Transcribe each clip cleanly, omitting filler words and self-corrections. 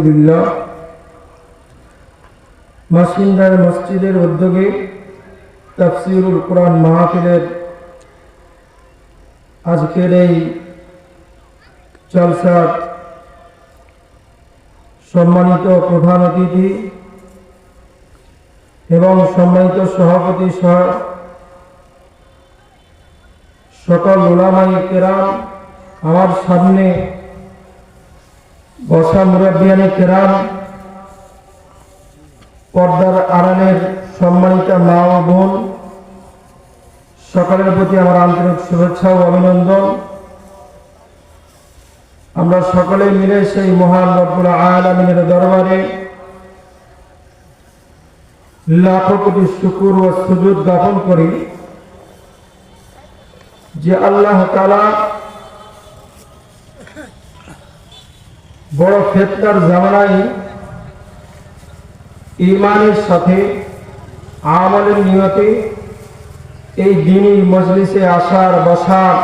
আলহামদুলিল্লাহ মাসিন্দার মসজিদের উদ্যোগে তাফসীরুল কুরআন মাহফিলের আজকের এই জলসার সম্মানিত প্রধান অতিথি এবং সম্মানিত সভাপতি সহ সকল উলামায়ে কেরাম, আমার সামনে বসা মুরব্বিয়ানে কেরাম, পর্দার আড়ালের সম্মানিত মা ও বোন, সকলের প্রতি আমার আন্তরিক শুভেচ্ছা ও অভিনন্দন। আমরা সকলে মিলে সেই মহান রব্বুল আলামিনের দরবারে লাখো কোটি শুকর ও সুজুদ জ্ঞাপন করি যে আল্লাহ তাআলা বড় ফিতনার জামানায় ঈমানের সাথে আমলের নিয়তে এই দ্বীনি মজলিসে আসার বসার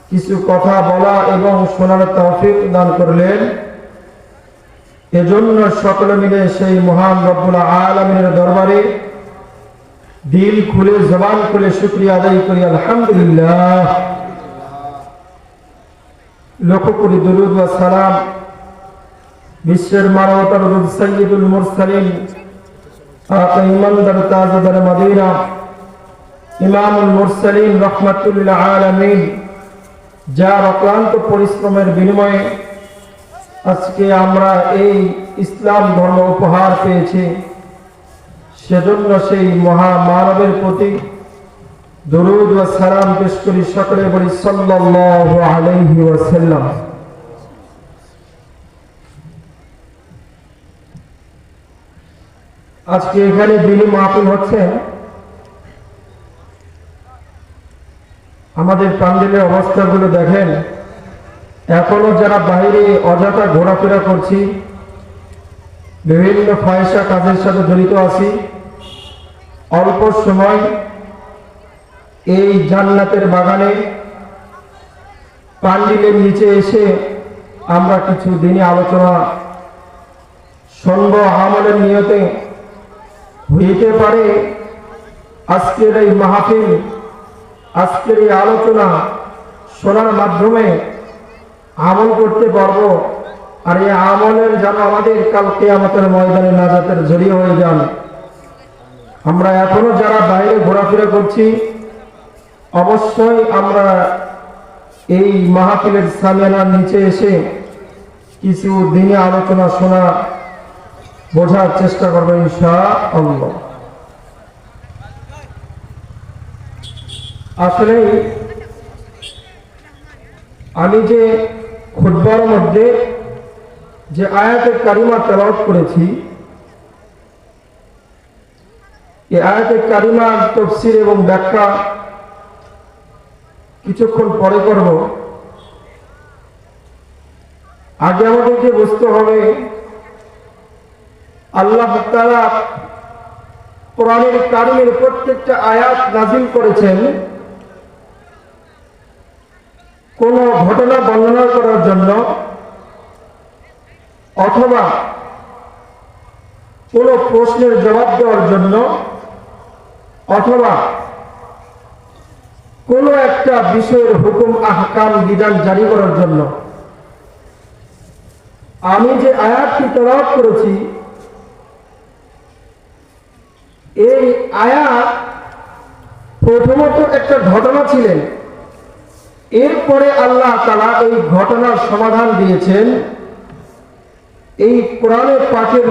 কিছু কথা বলা এবং শোনার তৌফিক দান করলেন। এজন্য সকলে মিলে সেই মহান রব্বুল আলামিনের দরবারে দিল খুলে জবান খুলে শুকরিয়া আদায় করি আলহামদুলিল্লাহ। লক্ষ কোটি দুরূদ ও সালাম বিশ্বের মানবতার সাইয়্যিদুল মুরসালিন আকা ইমানদার তাজদার মদিনা ইমামুল মুরসালিন রাহমাতুল লিল আলামিন, যার অক্লান্ত পরিশ্রমের বিনিময়ে আজকে আমরা এই ইসলাম ধর্ম উপহার পেয়েছি। সেজন্য সেই মহামানবের প্রতি দরুদ ও সালাম পেশ করি। সকলে বলি সাল্লাল্লাহু আলাইহি ওয়াসাল্লাম। আজকে এখানে দিনী মাহফিল হচ্ছে। আমাদের প্যান্ডেলের অবস্থাগুলো দেখেন, এখনো যারা বাইরে অযথা ঘোরাফেরা করছি, বিভিন্ন ফায়সা কাজের সাথে জড়িত আছি, অল্প সময় এই জান্নাতের বাগানে প্যান্ডেলের নিচে এসে আমরা কিছু দিনী আলোচনা শুনব আমলের নিয়তে। হইতে পারে আজকের এই মাহফিল, আজকের এই আলোচনা শোনার মাধ্যমে আমল করতে পারবো, আর এই আমলের যেন আমাদের কাল কিয়ামতের ময়দানে নাজাতের জড়িয়ে হয়ে যান। আমরা এখনো যারা বাইরে ঘোরাফেরা করছি, অবশ্যই আমরা এই মাহফিলের সামিয়ানার নিচে এসে কিছু দিনে আলোচনা শোনা বোঝার চেষ্টা করবো ইনশাআল্লাহ। আসলে আমি যে খুতবার মধ্যে যে আয়াতে কারিমা তেলাওয়াত করেছি, এই আয়াতে কারিমার তাফসীর এবং ব্যাখ্যা কিছুক্ষণ পরে করব। আগে আমাদেরকে বুঝতে হবে আল্লাহ তাআলা কোরআনের কারিমের প্রত্যেকটা আয়াত নাযিল করেছেন কোন ঘটনা বর্ণনা করার জন্য, অথবা কোন প্রশ্নের জবাব দেওয়ার জন্য, অথবা কোন একটা বিষয়ের হুকুম আহকাম বিধান জারি করার জন্য। আমি যে আয়াতটি তেলাওয়াত করেছি, এই আয়াত প্রথমত একটা ঘটনা ছিলেন, এরপরে আল্লাহ তাআলা এই ঘটনার সমাধান দিয়েছেন এই কোরআনের পাকের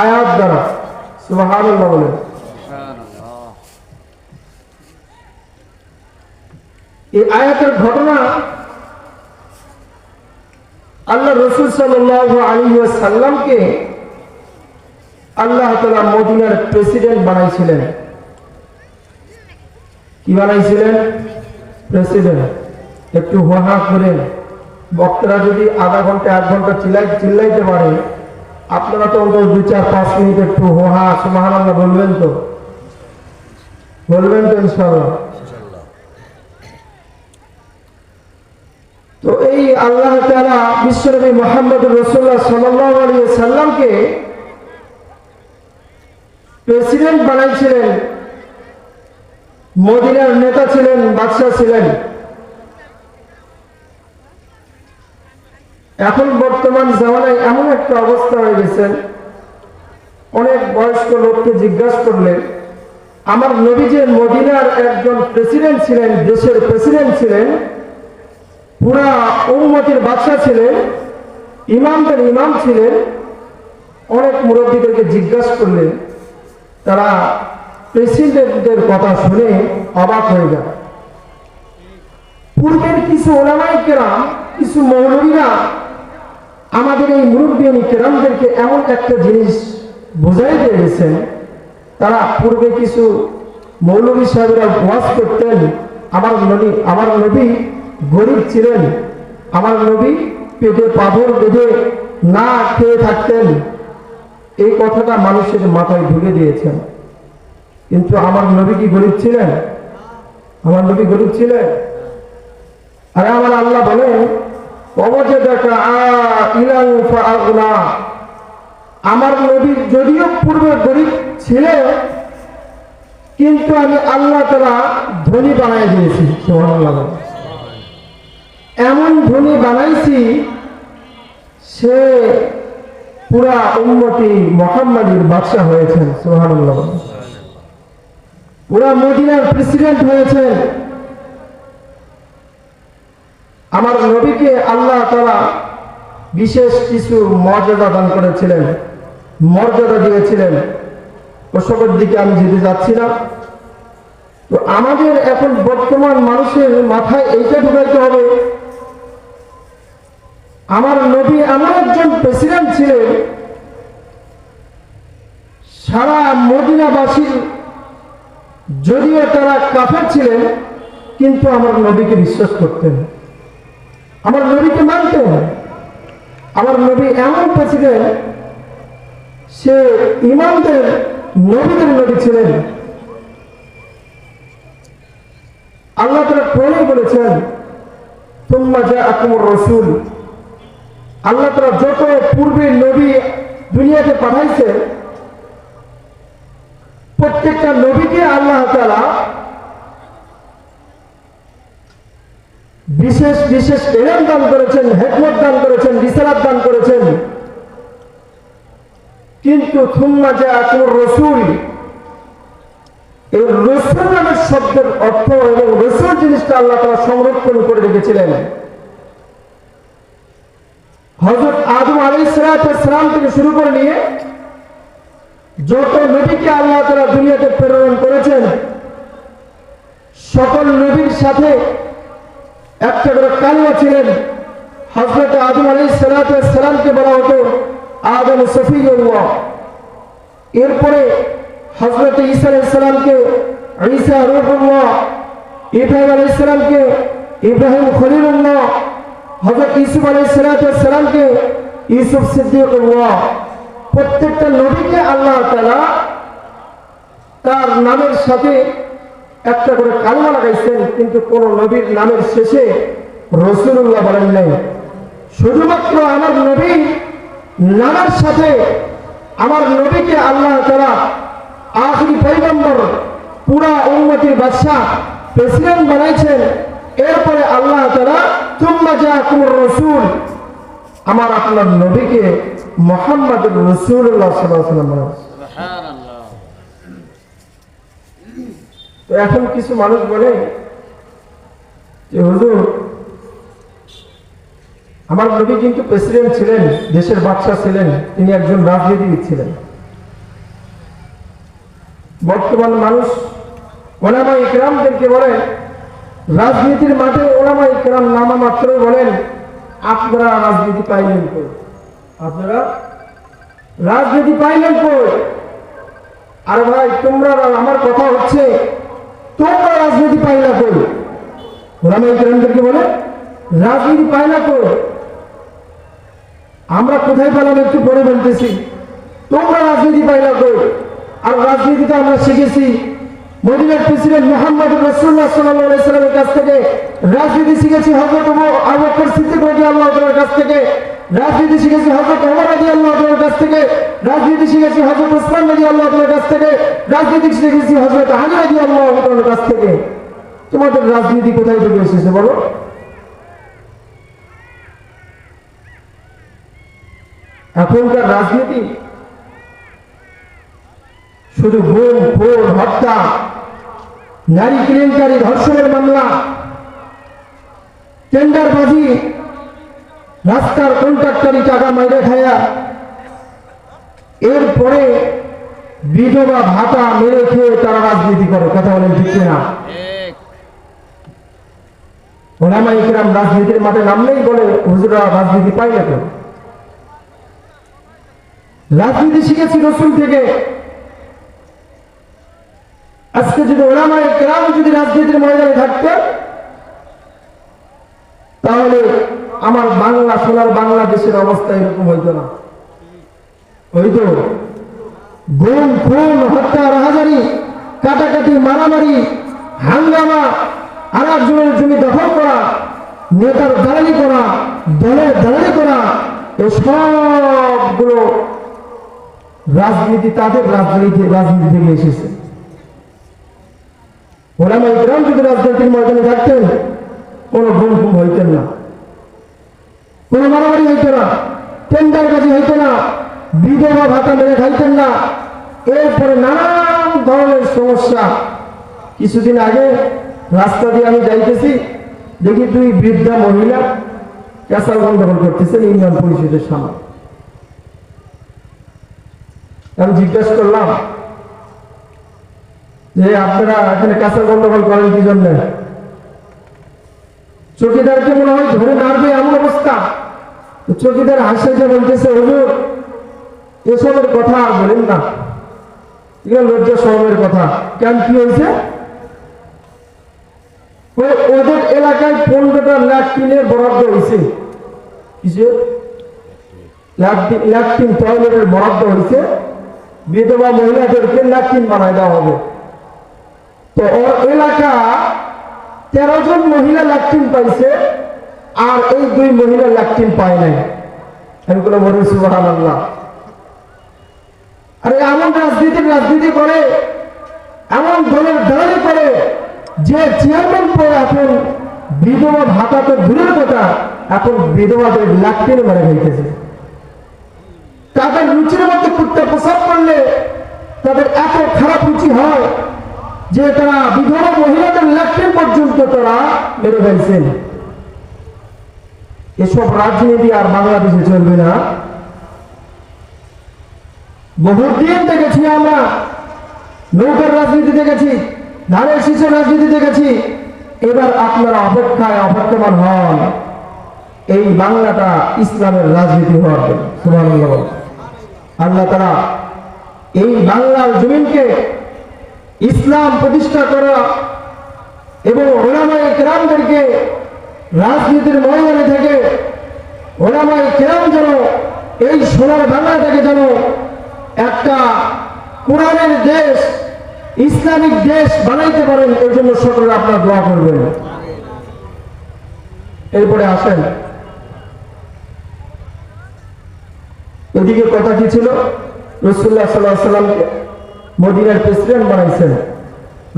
আয়াত দ্বারা। সুবহানাল্লাহ বলেন। এই আয়াতের ঘটনা আল্লাহ রাসূল সাল্লাল্লাহু আলাইহি ওয়াসাল্লামকে আল্লাহ তাআলা মদিনার প্রেসিডেন্ট বানাইছিলেন। কি বানাইছিলেন? প্রেসিডেন্ট। একটু হোহা করেন, বক্তারা যদি আধা ঘন্টা 1 ঘন্টা চিল্লাইতে পারে, আপনারা তো অন্তত 2-4-5 মিনিট একটু হোহা সুবহানাল্লাহ বলবেন তো? বলবেন তো ইনশাআল্লাহ? তো এই আল্লাহ তাআলা বিশ্বনবী মুহাম্মদ রাসূলুল্লাহ সাল্লাল্লাহু আলাইহি সাল্লামকে প্রেসিডেন্ট বানাইছিলেন, মদিনার নেতা ছিলেন, বাদশা ছিলেন। এখন বর্তমান জামানায় এমন একটা অবস্থা হয়ে গেছে, অনেক বয়স্ক লোককে জিজ্ঞাসা করলে আমার নবী যে মদিনার একজন প্রেসিডেন্ট ছিলেন, দেশের প্রেসিডেন্ট ছিলেন, পুরা উম্মতের বাদশা ছিলেন, ইমামদের ইমাম ছিলেন, অনেক মুরব্বীদেরকে জিজ্ঞাসা করলে তারা প্রেসিডেন্টদের কথা শুনে অবাক হয়ে যায়। পূর্বের কিছু ওলামায়ে কেরাম, কিছু মৌলবীরা আমাদের এই মুরব্বিয়ানি কেরামদেরকে এমন একটা জিনিস বোঝাই দিয়ে গেছেন, তারা পূর্বে কিছু মৌলবী সাহেবরা ওয়াজ করতেন, আমার নবী গরিব ছিলেন, আমার নবী পেটে পাথর বেঁধে না খেয়ে থাকতেন, এই কথাটা মানুষের মাথায় ঢুকে দিয়েছেন। কিন্তু আমার নবী কি গরিব ছিলেন? আমার নবী গরিব ছিলেন? আরে আমার আল্লাহ বলেন, আমার নবী যদিও পূর্বে গরিব ছিলেন, কিন্তু আমি আল্লাহ তাআলা ধনী বানাই দিয়েছি। সুবহানাল্লাহ। এমন ধনী বানাইছি, সে পুরা উম্মতি মুহাম্মাদীর বাদশা হয়েছেন। সুবহানাল্লাহ। পুরা মদিনার প্রেসিডেন্ট হয়েছেন। আমার নবীকে আল্লাহ তাআলা বিশেষ কিছু মর্যাদা দান করেছিলেন, মর্যাদা দিয়েছিলেন। ওসবের দিকে আমি যেতে যাচ্ছি না। তো আমাদের এখন বর্তমান মানুষের মাথায় এইটা ঢুকাইতে হবে, আমার নবী এমন একজন প্রেসিডেন্ট ছিলেন, সারা মদিনাবাসীর যদিও তারা কাফের ছিলেন, কিন্তু আমার নবীকে বিশ্বাস করতেন, আমার নবীকে মানতেন। আমার নবী এমন প্রেসিডেন্ট, সে ইমামদের নবীদের নবী ছিলেন। আল্লাহ তাআলা কোরআনে বলেছেন, সুম্মা জাআকুমুর রাসূল, আল্লাহ তাআলা যত পূর্বে নবী দুনিয়াতে পাঠাইছেন, প্রত্যেকটা নবীকে আল্লাহ তাআলা বিশেষ বিশেষ ইলম দান করেছেন, হিকমত দান করেছেন, রিসালাত দান করেছেন। কিন্তু সুম্মা জাআকুমুর রাসূল, এই রাসূল নামের শব্দের অর্থ এবং রাসূল জিনিসটা আল্লাহ তাআলা সংরক্ষণ করে রেখেছিলেন। হযরত আদম আলাইহিস সালাম থেকে শুরু করে নিয়ে যত নবীকে আল্লাহ তাআলা দুনিয়াতে প্রেরণ করেছেন, সকল নবীর সাথে একটা করে কালিমা ছিলেন। হযরত আদম আলাইহিস সালামকে বলা হতো আদম সফিউল্লাহ। এরপরে হযরত ঈসা আলাইহিস সালামকে ঈসা রূহুল্লাহ, ইব্রাহিম আলাইহিস সালামকে ইব্রাহিম খলিলুল্লাহ, হযরত ইউসুফ আলাইহিস সালামকে ইউসুফ সিদ্দিকুল্লাহ। প্রত্যেকটা নবীকে আল্লাহ তাআলা তার নামের সাথে একটা করে কালিমা লাগাইছেন, কিন্তু কোন নবীর নামের শেষে রাসূলুল্লাহ বলেন নাই। শুধুমাত্র আমার নবীর নামের সাথে আমার নবীকে আল্লাহ তাআলা আখিরি পয়গম্বর, পুরা উম্মতের বাদশা, প্রেসিডেন্ট বানাইছেন। এরপরে আল্লাহ তাআলা সুম্মা জাআকুমুর রাসূল, আমার আপনার নবীকে মুহাম্মদুর রাসূলুল্লাহ সাল্লাল্লাহু আলাইহি ওয়াসাল্লাম। সুবহানাল্লাহ। তো এখন কিছু মানুষ বলে যে হুজুর, আমার নবী কিন্তু প্রেসিডেন্ট ছিলেন, দেশের বাদশা ছিলেন, তিনি একজন রাজনীতিবিদ ছিলেন। বর্তমান মানুষ ওলামায়ে কেরামদেরকে বলেন, রাজনীতির মাঠে ওলামায়ে কেরাম নামা মাত্রই বলেন, আপনারা রাজনীতি পাইলেন কই? আপনারা রাজনীতি পাইলেন কই? আরে ভাই, তোমরা, আমার কথা হচ্ছে, তোমরা রাজনীতি পাইলা কই? ওলামায়ে কেরামদেরকে বলে রাজনীতি পাইলা কই? আমরা কোথায় পেলাম একটু পরে বলতেছি। তোমরা রাজনীতি পাইলা কই? আর রাজনীতিটা আমরা শিখেছি মদিনার প্রেসিডেন্ট মুহাম্মদ রাসূলুল্লাহ সাল্লাল্লাহু আলাইহি সাল্লামের কাছ থেকে রাজনীতি শিখেছি হযরত আবু বকর সিদ্দিক রাদিয়াল্লাহু তাআলার কাছ থেকে, রাজনীতি শিখেছি হযরত ওমর রাদিয়াল্লাহু তাআলার কাছ থেকে, রাজনীতি শিখেছি হযরত উসমান রাদিয়াল্লাহু তাআলার কাছ থেকে, রাজনীতি শিখেছি হযরত আলী রাদিয়াল্লাহু তাআলার কাছ থেকে। তোমাদের রাজনীতি কোথায় থেকে এসেছে বলো? এখনকার রাজনীতি শুধু গুম, খুন, হত্যা, নারী কেলেঙ্কারি, ধর্ষণের মামলা, টেন্ডারবাজি, রাস্তার কন্ট্রাক্টরি টাকা মাইরে খায়া, এরপরে বিধবা ভাতা মেরে খেয়ে তারা রাজনীতি করে। কথা বলেন ঠিক না? ওলামা ইকরাম রাজনীতির মাঠে নামলেই বলে হুজুরা রাজনীতি পাই না কেন? রাজনীতি শিখেছি রসুল থেকে। আজকে যদি ওলামা ইকরাম যদি রাজনীতির ময়দানে থাকতেন, তাহলে আমার বাংলা সোনার বাংলাদেশের অবস্থা এরকম হইতো না। হইতো গুম, খুন, হত্যা, রাহাজারি, কাটাকাটি, মারামারি, হাঙ্গামা, আর একজনের জমি দখল করা, নেতার দালালি করা, দলের দালালি করা, এসবগুলো রাজনীতি তাদের রাজনীতি থেকে এসেছে। ওলামা ইকরাম যদি রাজনীতির ময়দানে থাকতেন, কোন গুম খুম হইতেন না, কোন মারামারি হইত না, টেন্ডার কাজী হইত না, বিধবা ভাতা মেরে খাইতেন না। এরপরে নানান ধরনের সমস্যা। কিছুদিন আগে রাস্তা দিয়ে আমি যাইতেছি, দেখি দুই বৃদ্ধা মহিলা ক্যাসাল গন্ডগোল করতেছেন ইউনিয়ন পরিষদের সামনে। আমি জিজ্ঞাসা করলাম যে আপনারা এখানে ক্যাসাল গন্ডগোল করেন কি জন্য? চৌকিদারকে মনে হয় ধরে মারবে এমন অবস্থা। চৌকিদার হাসে যে বলতেছে, হুজুর এসবের কথা আর বলেন না, এগুলো লজ্জা শরমের কথা। কেন, কি হয়েছে? ওদের এলাকায় 15টা ল্যাট্রিনের বরাদ্দ হয়েছে। কিসের? ল্যাট্রিন টয়লেটের বরাদ্দ হয়েছে, বিধবা মহিলাদেরকে ল্যাট্রিন বানায় দেওয়া হবে। তো ওর এলাকা 13 জন মহিলা ল্যাট্রিন পাইছে, আর এই 2 মহিলা ল্যাট্রিন পায় নাই। আমি কোনো বলি সুবহানাল্লাহ। আরে এমন রাজনীতি করে, এমন দলের দালালি করে যে চেয়ারম্যান পরে এখন বিধবা ভাতা তো দূরের কথা, এখন বিধবাদের ল্যাট্রিনে মেরে ফেলতেছে। তাদের রুচির মধ্যে কুত্তা প্রসাব করলে তাদের এত খারাপ রুচি হয় যে তারা বিধবা মহিলাদের ল্যাট্রিন পর্যন্ত তারা মেরে ফেলছেন। এসব রাজনীতি আর বাংলাদেশে চলবে না। বহুদিন দেখেছি আমরা, নৌকার রাজনীতি দেখেছি, ধানের শীষের রাজনীতি দেখেছি। এবার আপনারা অপেক্ষমান হন এই বাংলাটা ইসলামের রাজনীতি হওয়ার জন্য। সুবহানাল্লাহ। আল্লাহ তাআলা এই বাংলার জমিনকে ইসলাম প্রতিষ্ঠা করা এবং ওলামায়ে কেরামদেরকে রাজনীতির ময়দানে থেকে ওলামায়ে কেরাম যেন এই সোনার বাংলাটাকে যেন একটা কোরআনের দেশ, ইসলামিক দেশ বানাইতে পারেন, এর জন্য সকলে আপনারা দোয়া করবেন। এরপরে আসেন, এদিকে কথা কি ছিল? রাসূলুল্লাহ সাল্লাল্লাহু আলাইহি সাল্লামকে মদিনার প্রেসিডেন্ট বানাইছেন।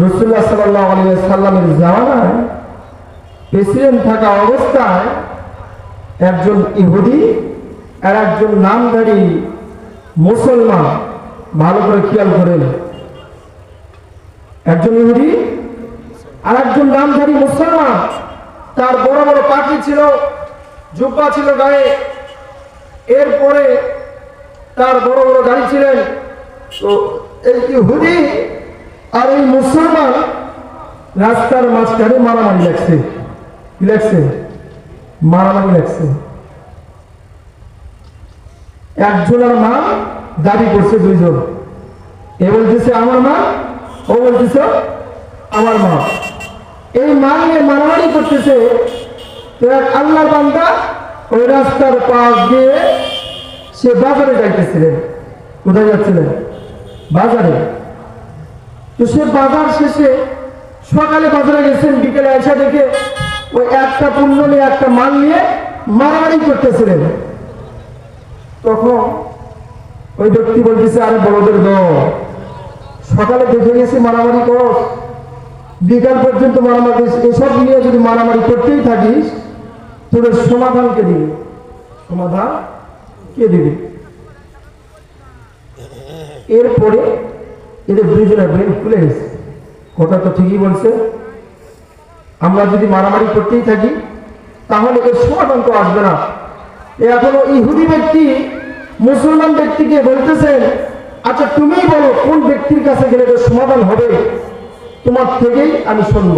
রাসূলুল্লাহ সাল্লাল্লাহু আলাইহি সাল্লামের জামানায় প্রেসিডেন্ট থাকা অবস্থায় একজন ইহুদি আর একজন নামধারী মুসলমান, ভালো করে খেয়াল করেন, একজন ইহুদি আর একজন নামধারী মুসলমান, তার বড় বড় পাখি ছিল, জুব্বা ছিল গায়ে, এরপরে তার বড় বড় গাড়ি ছিলেন। তো এই ইহুদি আর এই মুসলমান রাস্তার মাঝখানে মারামারি লাগছে। কি লাগছে? মারামারি লাগছে। একজনের মা দাবি করছে 2 জন, এ বলতেছে আমার মা, ও বলতেছে আমার মা। এই মা নিয়ে মারামারি করতেছে। তো এক আল্লাহর বান্দা ওই রাস্তার পাশ দিয়ে সে বাজারে যাইতেছিলেন। কোথায় যাচ্ছিলেন? বাজারে। তো সে বাজার শেষে সকালে বাজারে গেছেন, বিকেলে এসে দেখে ওই একটা পণ্য নিয়ে একটা মাল নিয়ে মারামারি করতেছিলেন। তখন ওই ব্যক্তি বলতেছে, আরে বড়দের দল, সকালে দেখে গেছি মারামারি কর, বিকাল পর্যন্ত মারামারি, এসব নিয়ে যদি মারামারি করতেই থাকিস তোদের সমাধান কে দিবে? সমাধান কে দিবে? এরপরে এদের দুইজনের ব্রেন খুলে গেছে, কথা তো ঠিকই বলছে, আমরা যদি মারামারি করতেই থাকি তাহলে এর সমাধান তো আসবে না। এখনো ইহুদি ব্যক্তি মুসলমান ব্যক্তিকে বলতেছেন, আচ্ছা তুমি বলো কোন ব্যক্তির কাছে গেলে এর সমাধান হবে, তোমার থেকেই আমি শুনব।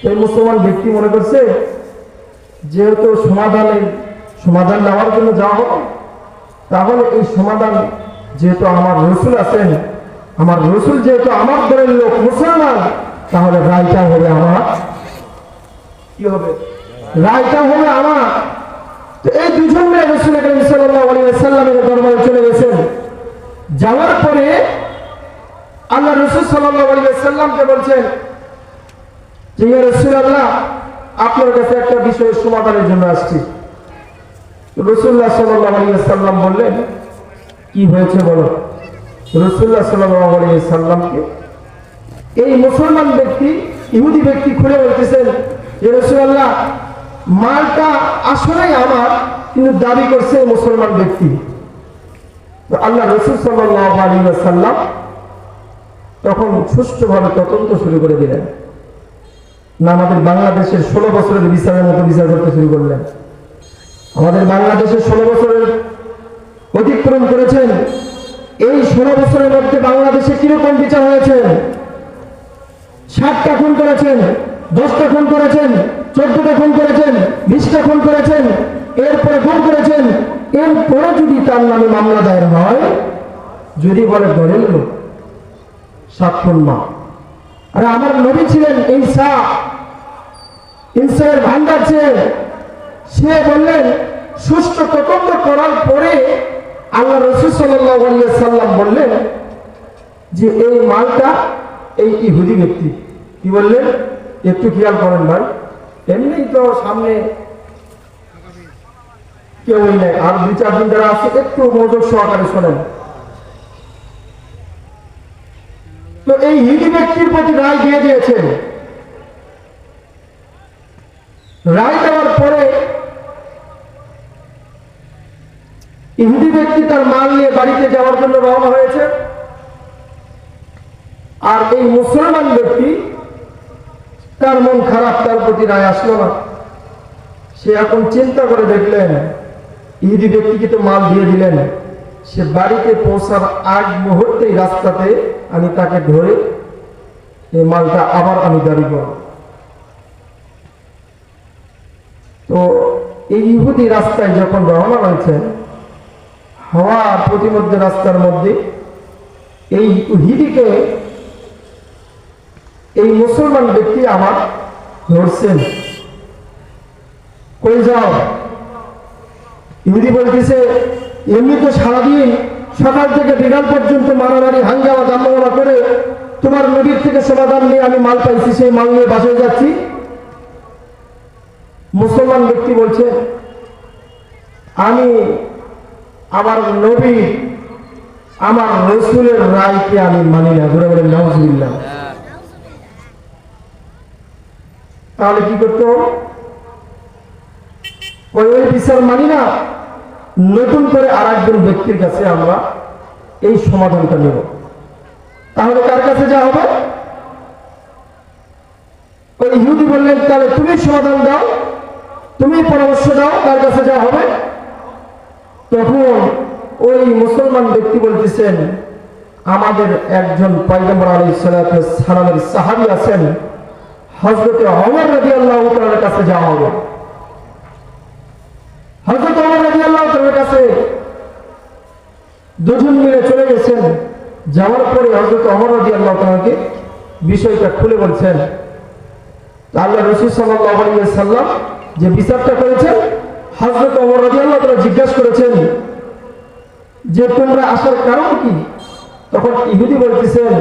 এই মুসলমান ব্যক্তি মনে করছে যেহেতু সমাধান নেওয়ার জন্য যাওয়া হবে, তাহলে এই সমাধান যেহেতু আমার রসুল আছেন, আমার রসুল যেহেতু আমার দলের লোক মুসলমান, তাহলে রায়টা হবে আমার। কি হবে? রায়টা হবে আমার। তো এই দুজন মিলে রসুল করিম সাল্লাল্লাহু আলাইহি ওয়াসাল্লামের দরবারে চলে গেছেন। যাওয়ার পরে আল্লাহ রসুল সাল্লাল্লাহু আলাইহি ওয়াসাল্লামকে বলছেন যে ইয়া রাসূলুল্লাহ, আপনার কাছে একটা বিষয়ের সমাধানের জন্য আসছি। রাসূলুল্লাহ সাল্লাল্লাহু আলাইহি ওয়াসাল্লাম বললেন, কি হয়েছে বলো। রাসূলুল্লাহ সাল্লাল্লাহু আলাইহি ওয়াসাল্লামকে এই মুসলমান ব্যক্তি, ইহুদি ব্যক্তি খুলে বলতেছেন যে রাসূলুল্লাহ, মালটা আসলেই আমার, কিন্তু দাবি করছে মুসলমান ব্যক্তি। তো আল্লাহ রাসূল সাল্লাল্লাহু আলাইহি ওয়াসাল্লাম তখন সুষ্ঠুভাবে তদন্ত শুরু করে দিলেন। না আমাদের বাংলাদেশের 16 বছরের বিচারের মতো বিচার করতে শুরু করলেন। আমাদের বাংলাদেশের 16 বছরের অতিক্রম করেছেন। এই 16 বছরের মধ্যে বাংলাদেশে কিরকম বিচার হয়েছে? 60টা খুন করেছেন, 10টা খুন করেছেন, 14টা খুন করেছেন, 20টা খুন করেছেন, এরপরে খুন করেছেন। এরপরে যদি তার নামে মামলা দায়ের হয়, যদি বলে ধরেন লোক 7 খুন মা। আর আমার নবী ছিলেন ইনসাফের ভান্ডার ছিলেন। সে বললেন, সুষ্ঠু তদন্ত করার পরে আল্লাহ রাসূল সাল্লাল্লাহু আলাইহি ওয়াসাল্লাম বললেন যে এই মালটা এই ইহুদি ব্যক্তি। কি বললেন একটু খেয়াল করেন ভাই, এমনি তো সামনে কেউই নেই, আর 2-4 দিন যারা আছে একটু মনোযোগ সহকারে শোনেন। তো এই ইহুদি ব্যক্তির প্রতি রায় দিয়ে দিয়েছেন। রায় দেওয়ার পরে ইহুদি ব্যক্তি তার মাল নিয়ে বাড়িতে যাওয়ার জন্য রওনা হয়েছে। আর এই মুসলমান ব্যক্তি, তার মন খারাপ, তার প্রতি রায় আসলো না। সে এখন চিন্তা করে দেখলেন, ইহুদি ব্যক্তিকে তো মাল দিয়ে দিলেন, সে বাড়িতে পৌঁছার আগ মুহূর্তেই রাস্তাতে আমি তাকে ধরে এই মালটা আবার আমি দাবি করব। তো এই ইহুদি রাস্তায় যখন রওনা হয়েছেন, হাওয়া প্রতিমধ্যে রাস্তার মধ্যে এই ইহুদিকে এই মুসলমান ব্যক্তি আমার ধরছেন। কই যাও? ইহুদি বলতেছে, এমনি তো সারাদিন সকাল থেকে বিকাল পর্যন্ত মারামারি হাঙ্গামা দামামা করে তোমার নবীর থেকে সমাধান নিয়ে আমি মাল পাইছি, সেই মাল নিয়ে বাসায় যাচ্ছি। মুসলমান ব্যক্তি বলছে, আমি আমার নবী, আমার রসুলের রায়কে আমি মানি না। ঘুরে বলেন নাউজুবিল্লাহ। তাহলে কি করতে হবে? ওই বিচার মানি না, নতুন করে আরেকজন ব্যক্তির কাছে আমরা এই সমাধানটা নেব। তাহলে কার কাছে যা হবে? ওই ইহুদি বললেন, তাহলে তুমি সমাধান দাও, তুমি পরামর্শ দাও, কার কাছে যা হবে। তখন ওই মুসলমান ব্যক্তি বলতেছেন, আমাদের একজন পয়গম্বর আলাইহিস সালাতু ওয়াস সালামের সাহাবী আছেন, হযরত ওমর রাদিয়াল্লাহু তাআলার কাছে যাওয়া হবে। হযরত ওমর রাদিয়াল্লাহু তাআলার কাছে দুজন মিলে চলে গেছেন। যাওয়ার পরে হযরত ওমর রাদিয়াল্লাহু তাআলাকে বিষয়টা খুলে বলছেন। আল্লাহ রাসূল সাল্লাল্লাহু আলাইহি ওয়াসাল্লাম যে বিচারটা করেছেন, হযরত ওমর রাদিয়াল্লাহু তাআলা জিজ্ঞাসা করেছেন যে তোমরা আসার কারণ কি? তখন ইহুদি বলতেছেন,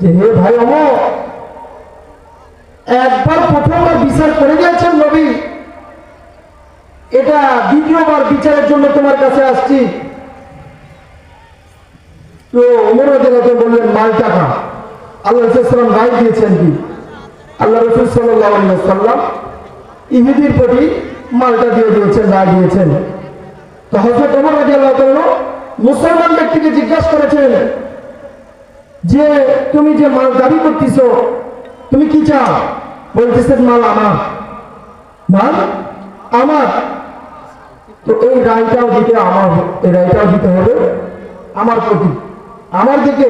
যে হে ভাই ওমর, একবার প্রথমবার বিচার করে দিয়েছেন নবী, এটা দ্বিতীয়বার বিচারের জন্য তোমার কাছে আসছি। তো ওমর রাদিয়াল্লাহু বললেন মাল টাকা। আল্লাহ রাসূল সাল্লাল্লাহু আলাইহি ওয়াসাল্লাম রায় দিয়েছেন কি? আল্লাহ রাসূল সাল্লাল্লাহু আলাইহি ওয়াসাল্লাম ইহুদির প্রতি মালটা দিয়ে দিয়েছেন, রায় দিয়েছেন। তো হযরত ওমর রাদিয়াল্লাহু তাআলা মুসলমান ব্যক্তিকে জিজ্ঞাসা করেছেন যে তুমি যে মাল দাবি করতেছো তুমি কি চাও? বলতেছেন মাল আমার, মাল আমার। তো এই রায়টাও দিতে আমার, এই রায়টাও দিতে হবে আমার প্রতি, আমার দিকে।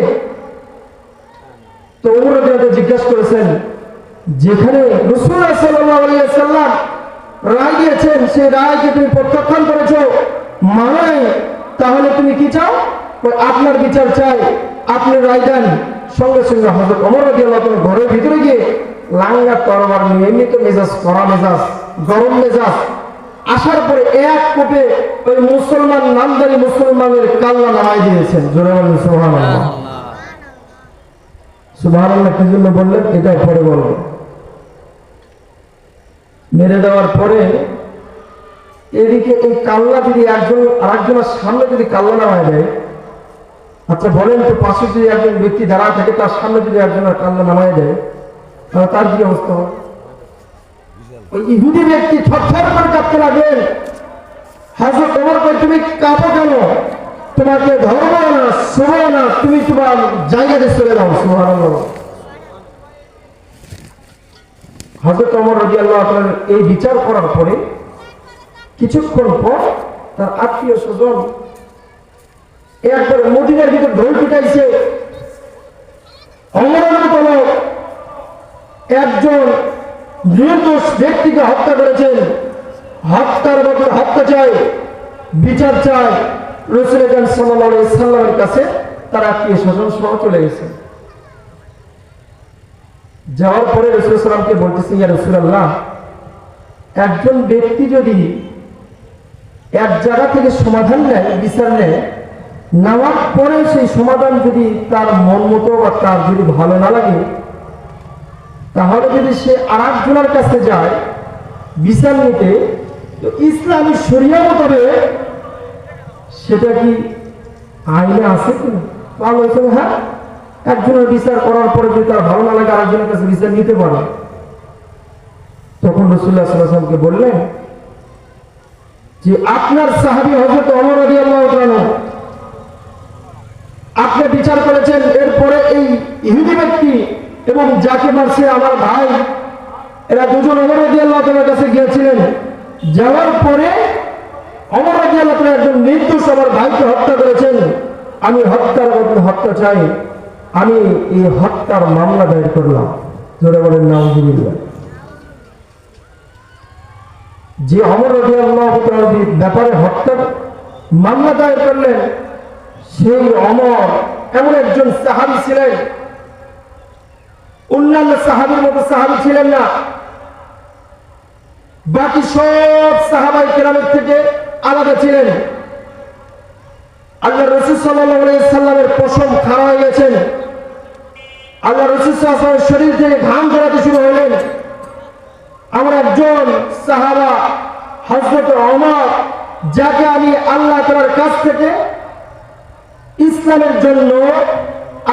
তো ওমর রাদিয়াল্লাহু জিজ্ঞাসা করেছেন যেখানে রাসূলুল্লাহ সাল্লাল্লাহু আলাইহি ওয়াসাল্লাম রায় দিয়েছেন সেই রায়কে তুমি প্রত্যাখ্যান করেছো, মানে তাহলে তুমি কি চাও? আপনার বিচার চাই, আপনি রায় দেন। সঙ্গে সঙ্গে হযরত ওমর রাদিয়াল্লাহু তাআলা ঘরের ভিতরে গিয়ে লাঙ্গা তরবার নিয়ে, এমনি তো মেজাজ কড়া মেজাজ, গরম মেজাজ, আসার পরে এক কোপে ওই মুসলমান নামদারি মুসলমানের কাল্লা নামাই দিয়েছেন। জোরে বলেন সুবহানাল্লাহ। সুবহানাল্লাহ কি জন্য বললেন এটা পরে বলবো। মেরে দেওয়ার পরে এদিকে এই কাল্লা যদি একজন আরেকজনের সামনে যদি কাল্লা নামায় দেয়, আচ্ছা বলেন তো পাশে যদি একজন ব্যক্তি দাঁড়ায় থাকে তার সামনে যদি একজনের কাল্লা নামায় দেয় তাহলে তার কি অবস্থা হবে? ওই ইহুদি ব্যক্তি থরথর করে কাঁপতে লাগলেন। হযরত ওমর কই তুমি কাঁপো কেন? তোমাকে ধর্ম না সময় না, তুমি তোমার জায়গাতে চলে যাও। সুবহানাল্লাহ। হযরত ওমর রাদিয়াল্লাহু তাআলা এই বিচার করার পরে কিছুক্ষণ পর তার আত্মীয় স্বজন একবার মদিনার ভিতর ঢোল পিটাইছে। ওমরের মতো একজন নির্দোষ ব্যক্তিকে হত্যা করেছেন, হত্যার ব্যাপারে হত্যা চাই, বিচার চাই। রাসূল আকরাম সাল্লাল্লাহু আলাইহি ওয়াসাল্লামের কাছে তার আত্মীয় স্বজন সহ চলে গেছেন। যাওয়ার পরে রাসূল সাল্লাল্লাহু আলাইহি ওয়াসাল্লামকে বলতেছে, ইয়া রাসূলুল্লাহ, একজন ব্যক্তি যদি এক জায়গা থেকে সমাধান নেয়, বিচার নেয়, নেওয়ার পরে সেই সমাধান যদি তার মন মতো বা তার যদি ভালো না লাগে, তাহলে যদি সে আরেকজনের কাছে যায় বিচার নিতে, তো ইসলামী শরিয়া মোতাবেক সেটা কি আইনে আছে কিনা? তাহলে হ্যাঁ, একজনের বিচার করার পরে যদি তার ভালো না লাগে আরেকজনের কাছে বিচার নিতে পারে। তখন রাসূলুল্লাহ সাল্লাল্লাহু আলাইহি ওয়াসাল্লাম বললেন যে আপনার সাহাবী হযরত ওমর রাদিয়াল্লাহু তাআলা আপনি বিচার করেছেন, এরপরে এই ইহুদি ব্যক্তি এবং যাকে মারছে আমার ভাই, এরা দুজন ওমর রাদিয়াল্লাহু তাআলার কাছে গিয়েছিলেন। যাওয়ার পরে ওমর রাদিয়াল্লাহু তাআলা একজন নির্দোষ আমার ভাইকে হত্যা করেছেন, আমি হত্যার বদলে হত্যা চাই, আমি এই হত্যার মামলা দায়ের করলাম। জোরে বলেন নাউযুবিল্লাহ। যে ওমর রাদিয়াল্লাহু তাআলার ব্যাপারে হত্যার মামলা দায়ের করলেন, সেই ওমর এমন একজন সাহাবী ছিলেন, অন্যান্য সাহাবীর মতো সাহাবী ছিলেন না। বাকি সব সাহাবায়ে কেরামের থেকে আলাদা ছিলেন। আল্লাহ রাসূল সাল্লাল্লাহু আলাইহি ওয়াসাল্লামের পশম খাড়া হয়ে গেছেন। আল্লাহ রাসূল সাল্লাল্লাহু আলাইহি ওয়াসাল্লামের শরীর থেকে ঘাম ঝরাতে শুরু হলেন। আমার একজন সাহাবা হযরত ওমর, যাকে আমি আল্লাহ তাআলার কাছ থেকে ইসলামের জন্য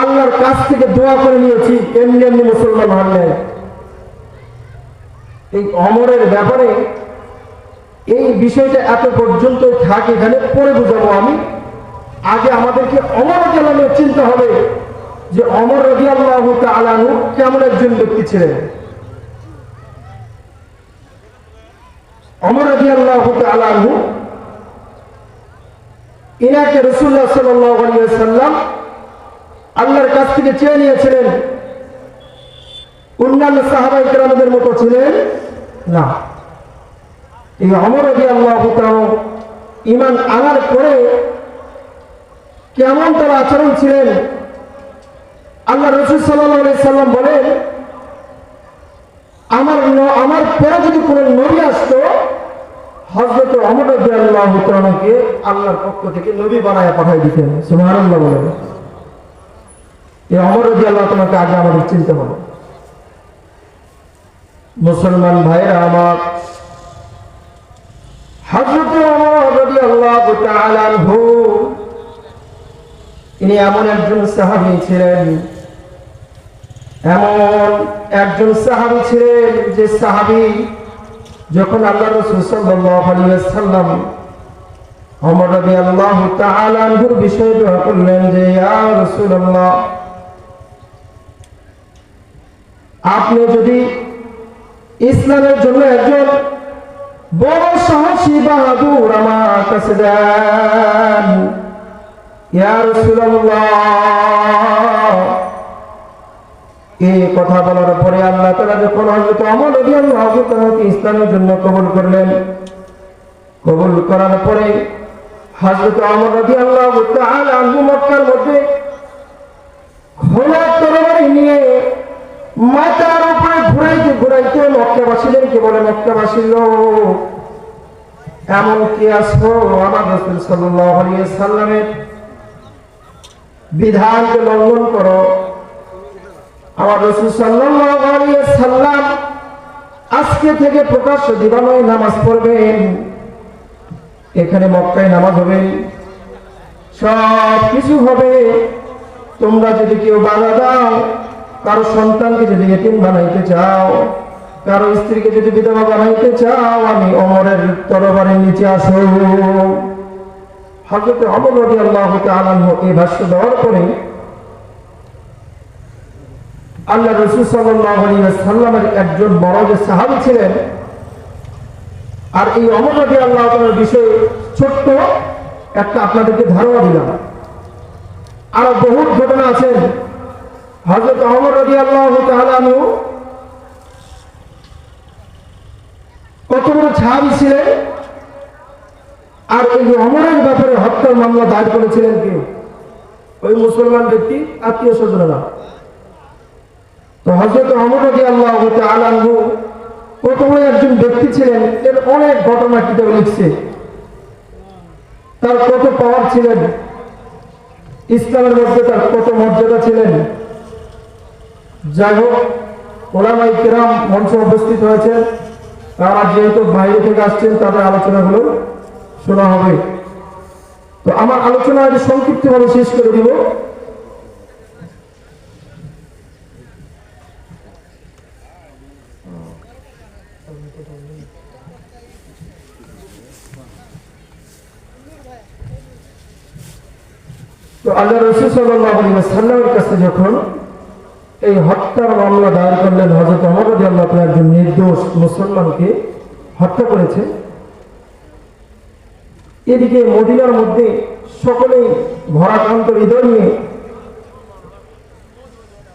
আল্লাহর কাছ থেকে দোয়া করে নিয়েছি, এমনি এমনি মুসলমান হন নাই। এই ওমরের ব্যাপারে এই বিষয়টা এত পর্যন্ত থাকে, এখানে পরে বুঝাবো আমি। আগে আমাদেরকে ওমর রাদিয়াল্লাহু আনহু চিন্তা হবে যে ওমর রাদিয়াল্লাহু তাআলা আনহু কেমন একজন ব্যক্তি ছিলেন। ওমর রাদিয়াল্লাহু তাআলা আনহু ইনাকে রাসূলুল্লাহ সাল্লাল্লাহু আলাইহি ওয়াসাল্লাম আল্লাহর কাছ থেকে চেয়ে নিয়েছিলেন। অন্যান্য সাহাবায়ে কেরামদের মতো ছিলেন না। এই ওমর রাদিয়াল্লাহু তাআলা ঈমান আনার পরে কেমন তার আচরণ ছিলেন, আল্লাহ রাসূল সাল্লাল্লাহু আলাইহি সাল্লাম বলেন, আমার পরে যদি কোনো নবী আসতো, হযরত ওমর রাদিয়াল্লাহু তাআলাকে আল্লাহর পক্ষ থেকে নবী বানায়া পাঠিয়ে দিতেন। সুবহানাল্লাহ বলেন। এই ওমর রাদিয়াল্লাহু তাআলাকে আগে আমাদের চিনতে হবে। মুসলমান ভাইরা আমার, হযরত ওমর রাদিয়াল্লাহু তাআলা আনহু ইনি এমন একজন সাহাবী ছিলেন, এমন একজন সাহাবী ছিলেন যে সাহাবী যখন আল্লাহ রাসূল সাল্লাল্লাহু আলাইহি ওয়াসাল্লাম ওমর রাদিয়াল্লাহু তাআলা আনহুর বিষয়ে দোয়া করলেন যে ইয়া রাসূলুল্লাহ, আপনি যদি ইসলামের জন্য একজন বড় সাহসী বাহাদুর আমার কাছে দেন, ইয়া রাসূলুল্লাহ। এই কথা বলার পরে আল্লাহ তাআলা যখন হযরত ওমর রাদিয়াল্লাহু তাআলাকে ইসলামের জন্য কবুল করলেন, কবুল করার পরে হযরত ওমর রাদিয়াল্লাহু তাআলা আনহু মক্কার মধ্যে খোলা তরবারি নিয়ে মাথার উপরে ঘুরাইতে ঘুরাইতে মক্কাবাসীদেরকে বলে, মক্কাবাসীর লোক, এমন কি আছো আমার রাসূল সাল্লাল্লাহু আলাইহি ওয়াসাল্লামের বিধানকে লঙ্ঘন করো? আমার রাসূল সাল্লাল্লাহু আলাইহি ওয়াসাল্লাম আজকে থেকে প্রকাশ্য দিবালয়ে নামাজ পড়বেন, এখানে মক্কায় নামাজ হবে, সব কিছু হবে। তোমরা যদি কেউ বাধা দাও, কারো সন্তানকে যদি এতিম বানাইতে চাও, কারো স্ত্রীকে যদি বিধবা বানাইতে চাও, আমি ওমরের তরবারির নিচে আসো। হযরত ওমর রাদিয়াল্লাহু তাআলা আনহু এই ভাষ্য দেওয়ার পরে আল্লাহ রাসূল সাল্লাল্লাহু আলাইহি ওয়াসাল্লামের একজন বড় যে সাহাবী ছিলেন, আর এই ওমর রাদিয়াল্লাহু তাআলার বিষয়ে ছোট্ট একটা আপনাদেরকে ধারণা দিলাম। আরো বহুত ঘটনা আছে। হযরত ওমর রাদিয়াল্লাহু তাআলা আনহু কত বড় সাহাবী ছিলেন, আর এই ওমরের ব্যাপারে হত্যার মামলা দায়ের করেছিলেন কে? ওই মুসলমান ব্যক্তি আত্মীয় স্বজনরা। তো হযরত ওমর রাদিয়াল্লাহু তাআলা আনহু কত বড় একজন ব্যক্তি ছিলেন, এর অনেক ঘটনা কিতাবে লিখছে। তার কত পাওয়ার ছিলেন, ইসলামের মধ্যে তার কত মর্যাদা ছিলেন। যাই হোক, ওলামায়ে কেরাম মঞ্চে উপস্থিত হয়েছেন, তারা যেহেতু বাইরে থেকে আসছেন, তাদের আলোচনাগুলো শোনা হবে। তো আমার আলোচনা আজ সংক্ষিপ্তভাবে শেষ করে দিব। তো আল্লাহ রাসূল সাল্লাল্লাহু আলাইহি ওয়াসাল্লামের কাছে যখন এই হত্যার মামলা দায়ের করলেন, হযরত ওমর রাদিয়াল্লাহু তাআলা একজন নির্দোষ মুসলমানকে হত্যা করেছে, এদিকে মদিনার মধ্যে সকলেই ভরাক্রান্ত হৃদয় নিয়ে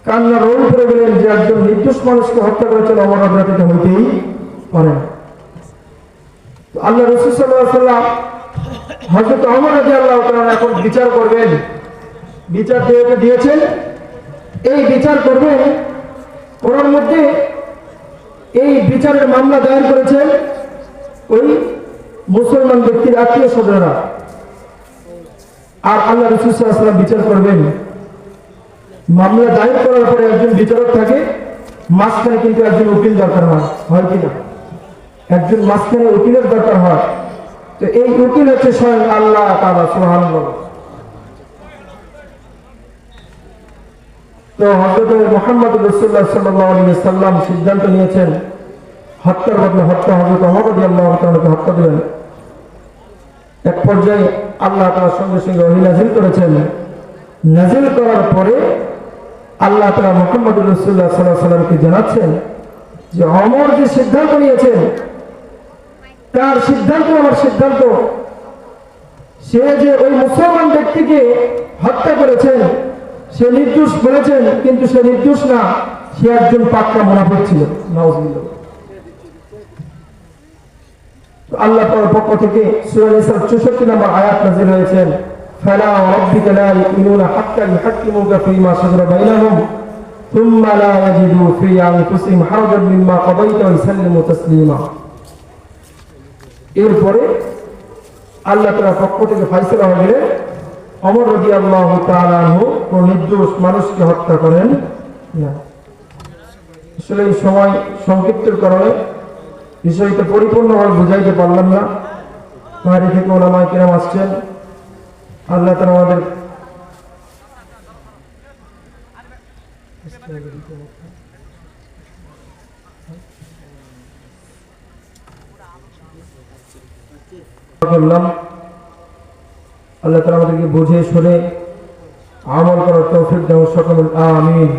কান্না রোল করে গেলেন যে একজন নির্দোষ মানুষকে হত্যা করেছেন, ওমর রাদিয়াল্লাহু তাআলা হইতেই পারে না। তো আল্লাহ রাসূল সাল্লাল্লাহু আলাইহি ওয়াসাল্লাম হযরত ওমর রাদিয়াল্লাহু তাআলা এখন বিচার করবেন, বিচার দিয়েছেন, এই বিচার করবেন। ওর মধ্যে এই বিচারের মামলা দায়ের করেছেন ওই মুসলমান ব্যক্তির আত্মীয় স্বজনরা, আর আল্লাহ রাসূল সাল্লাল্লাহু আলাইহি ওয়াসাল্লাম বিচার করবেন। মামলা দায়ের করার পরে একজন বিচারক থাকে, মাঝখানে কিন্তু একজন উকিল দরকার হয় কিনা? একজন মাঝখানে উকিলের দরকার হয়। তো এই উকিল হচ্ছে স্বয়ং আল্লাহ তাআলা সুবহানাল্লাহ। তো হযরত মুহাম্মদ রাসূলুল্লাহ সাল্লাল্লাহু আলাইহি ওয়াসাল্লাম সিদ্ধান্ত নিয়েছেন হত্যার বদলে হত্যা, হযরত ওমর রাদিয়াল্লাহু তাআলাকে হত্যা দিবেন। এক পর্যায়ে আল্লাহ তাআলা সঙ্গে সঙ্গে ওহী নাযিল করেছেন। নাযিল করার পরে আল্লাহ তাআলা মুহাম্মদ রাসূলুল্লাহ সাল্লাল্লাহু আলাইহি ওয়াসাল্লামকে জানাচ্ছেন যে ওমর যে সিদ্ধান্ত নিয়েছেন, তার সিদ্ধান্ত আমার সিদ্ধান্ত। সে যে ওই মুসলমান ব্যক্তিকে হত্যা করেছেন, সে নির্দোষ বলেছেন, কিন্তু সে নির্দোষ না, সে একজন পাক্কা মুনাফিক ছিল। নাউযুবিল্লাহ। আল্লাহ তাআলার পক্ষ থেকে সূরা নিসার 64 নম্বর আয়াত নাযিল হয়েছেন, ফালা রাব্বিকা লা ইউমিনুনা হাত্তা ইউহাক্কিমুকা ফীমা শাজারা বাইনাহুম থুম্মা লা ইয়াজিদু ফী আনফুসিহিম হারাজান মিম্মা কাদাইতা ওয়া ইসাল্লিমু তাসলিমা। এরপরে আল্লাহ তাআলার পক্ষ থেকে ফয়সালা হয়ে গেলে ওমর রাদিয়াল্লাহু তাআলা আনহু কোন নির্দোষ মানুষকে হত্যা করেন না। আসলে এই সময় সংক্ষিপ্তের কারণে বিষয়টা পরিপূর্ণভাবে বুঝাইতে পারলাম না। বাইরে থেকে ওলামায়ে কেরাম আসছেন, আল্লাহ তাআলা আমাদের করলাম, আল্লাহ তাআলা আমাদেরকে বুঝে শুনে আমল করার তৌফিক দাও সকল, আমিন।